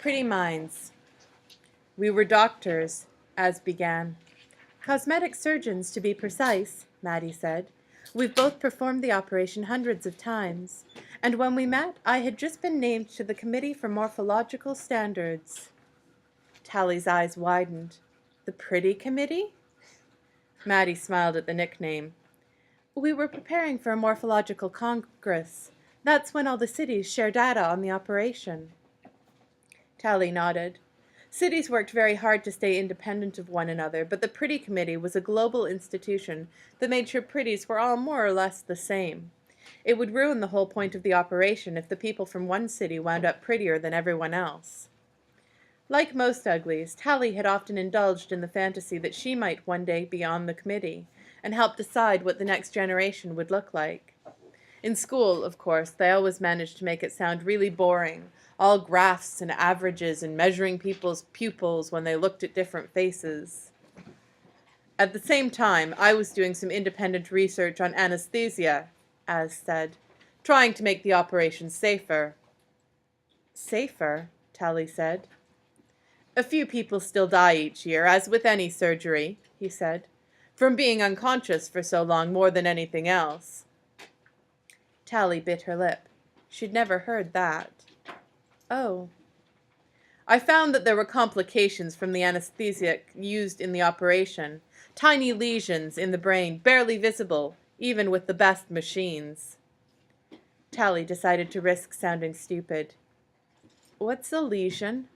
Pretty minds. We were doctors, Az began. Cosmetic surgeons, to be precise, Maddie said. We've both performed the operation hundreds of times, and when we met, I had just been named to the Committee for Morphological Standards. Tally's eyes widened. The Pretty Committee? Maddie smiled at the nickname. We were preparing for a morphological congress. That's when all the cities share data on the operation. Tally nodded. Cities worked very hard to stay independent of one another, but the Pretty Committee was a global institution that made sure pretties were all more or less the same. It would ruin the whole point of the operation if the people from one city wound up prettier than everyone else. Like most uglies, Tally had often indulged in the fantasy that she might one day be on the committee and help decide what the next generation would look like. In school, of course, they always managed to make it sound really boring, all graphs and averages and measuring people's pupils when they looked at different faces. At the same time, I was doing some independent research on anesthesia, Az said, trying to make the operation safer. Safer, Tally said. A few people still die each year, as with any surgery, he said, from being unconscious for so long more than anything else. Tally bit her lip. She'd never heard that. Oh. I found that there were complications from the anesthetic used in the operation, tiny lesions in the brain, barely visible, even with the best machines. Tally decided to risk sounding stupid. What's a lesion?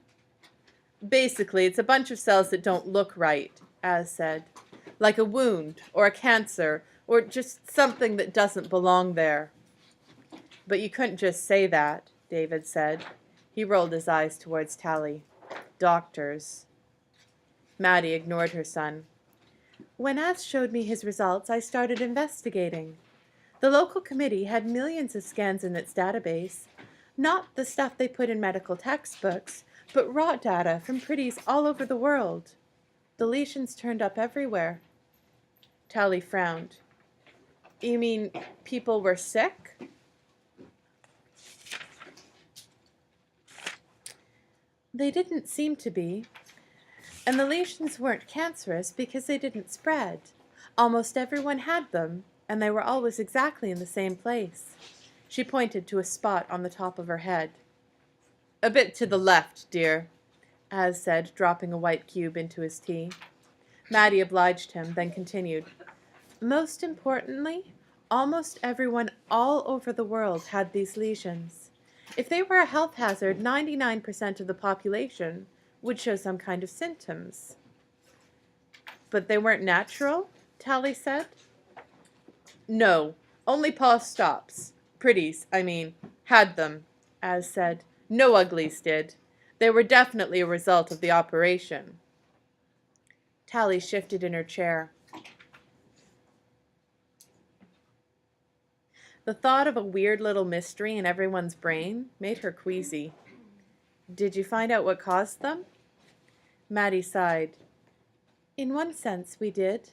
Basically, it's a bunch of cells that don't look right, Az said. Like a wound, or a cancer, or just something that doesn't belong there. But you couldn't just say that, David said. He rolled his eyes towards Tally. Doctors. Maddie ignored her son. When Az showed me his results, I started investigating. The local committee had millions of scans in its database. Not the stuff they put in medical textbooks, but raw data from pretties all over the world. The lesions turned up everywhere. Tally frowned. You mean people were sick? They didn't seem to be. And the lesions weren't cancerous because they didn't spread. Almost everyone had them, and they were always exactly in the same place. She pointed to a spot on the top of her head. A bit to the left, dear, Az said, dropping a white cube into his tea. Maddie obliged him, then continued. Most importantly, almost everyone all over the world had these lesions. If they were a health hazard, 99% of the population would show some kind of symptoms. But they weren't natural, Tally said. No, only post-ops. Pretties, I mean, had them, Az said. No uglies did. They were definitely a result of the operation. Tally shifted in her chair. The thought of a weird little mystery in everyone's brain made her queasy. Did you find out what caused them? Maddie sighed. In one sense, we did.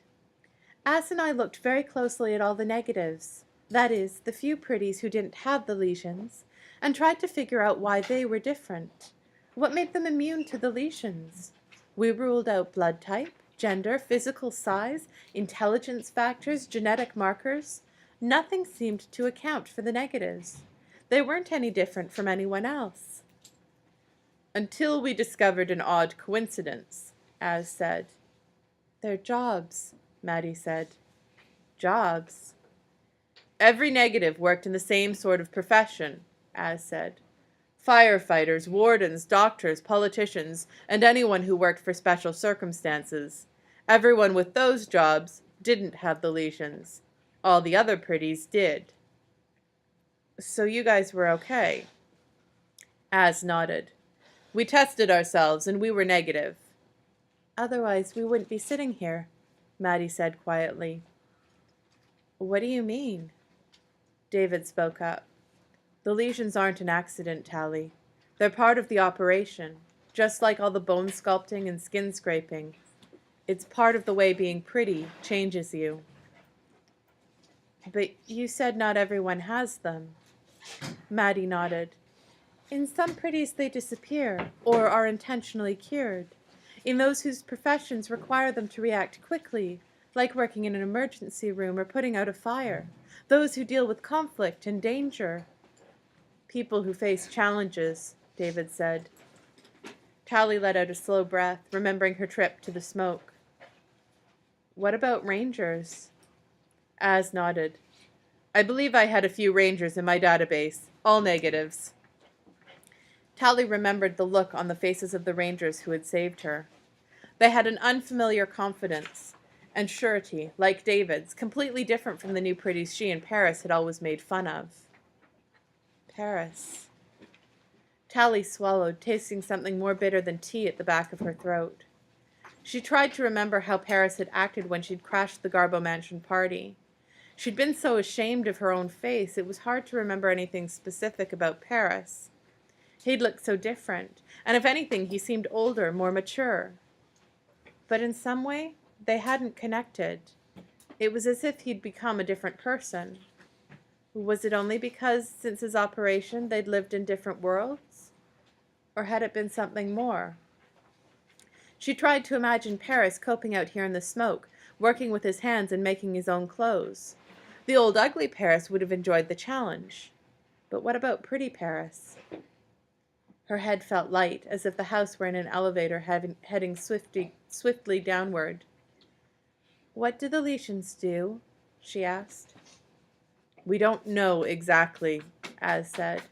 Az and I looked very closely at all the negatives, that is, the few pretties who didn't have the lesions, and tried to figure out why they were different. What made them immune to the lesions? We ruled out blood type, gender, physical size, intelligence factors, genetic markers. Nothing seemed to account for the negatives. They weren't any different from anyone else. Until we discovered an odd coincidence, Az said. Their jobs, Maddie said. Jobs? Every negative worked in the same sort of profession, Az said. Firefighters, wardens, doctors, politicians, and anyone who worked for special circumstances. Everyone with those jobs didn't have the lesions. All the other pretties did. So you guys were okay? Az nodded. We tested ourselves, and we were negative. Otherwise, we wouldn't be sitting here, Maddie said quietly. What do you mean? David spoke up. The lesions aren't an accident, Tally. They're part of the operation, just like all the bone sculpting and skin scraping. It's part of the way being pretty changes you. But you said not everyone has them. Maddie nodded. In some pretties they disappear, or are intentionally cured. In those whose professions require them to react quickly, like working in an emergency room or putting out a fire. Those who deal with conflict and danger. People who face challenges, David said. Tally let out a slow breath, remembering her trip to the smoke. What about rangers? Az nodded. I believe I had a few rangers in my database, all negatives. Tally remembered the look on the faces of the rangers who had saved her. They had an unfamiliar confidence and surety, like David's, completely different from the new pretties she and Paris had always made fun of. Paris. Tally swallowed, tasting something more bitter than tea at the back of her throat. She tried to remember how Paris had acted when she'd crashed the Garbo Mansion party. She'd been so ashamed of her own face, it was hard to remember anything specific about Paris. He'd looked so different, and if anything, he seemed older, more mature. But in some way, they hadn't connected. It was as if he'd become a different person. Was it only because, since his operation, they'd lived in different worlds? Or had it been something more? She tried to imagine Paris coping out here in the smoke, working with his hands and making his own clothes. The old ugly Paris would have enjoyed the challenge. But what about pretty Paris? Her head felt light, as if the house were in an elevator heading swiftly downward. What do the Letians do? She asked. We don't know exactly, Az said.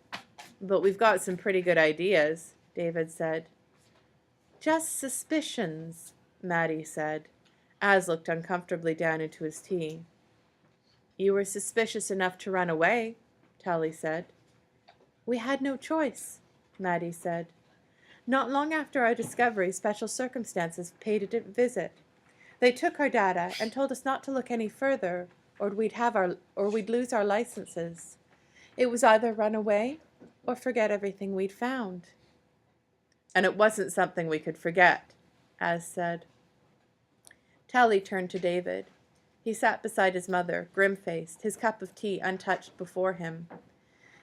But we've got some pretty good ideas, David said. Just suspicions, Maddie said. Az looked uncomfortably down into his tea. You were suspicious enough to run away, Tally said. We had no choice, Maddie said. Not long after our discovery, special circumstances paid a visit. They took our data and told us not to look any further, or we'd lose our licenses. It was either run away or forget everything we'd found. And it wasn't something we could forget, Az said. Tally turned to David. He sat beside his mother, grim-faced, his cup of tea untouched before him.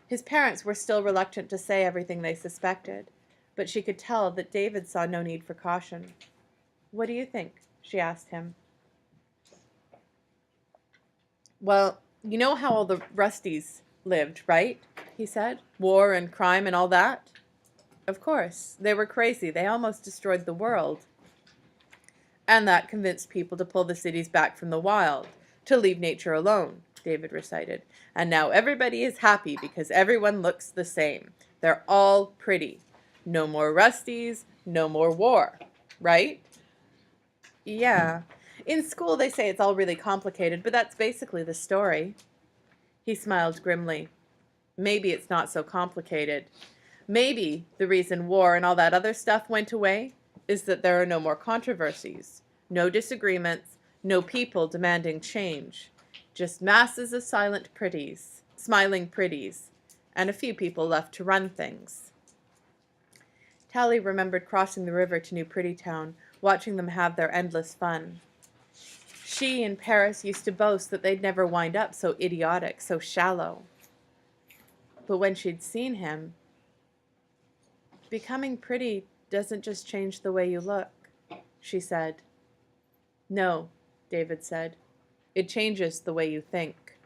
His parents were still reluctant to say everything they suspected, but she could tell that David saw no need for caution. What do you think? She asked him. Well, you know how all the Rusties lived, right? He said. War and crime and all that. Of course. They were crazy. They almost destroyed the world. And that convinced people to pull the cities back from the wild, to leave nature alone, David recited. And now everybody is happy because everyone looks the same. They're all pretty. No more Rusties, no more war, right? Yeah. In school they say it's all really complicated, but that's basically the story. He smiled grimly. Maybe it's not so complicated. Maybe the reason war and all that other stuff went away is that there are no more controversies, no disagreements, no people demanding change. Just masses of smiling pretties, and a few people left to run things. Tally remembered crossing the river to New Prettytown, watching them have their endless fun. She and Paris used to boast that they'd never wind up so idiotic, so shallow. But when she'd seen him, becoming pretty doesn't just change the way you look, she said. No, David said. It changes the way you think.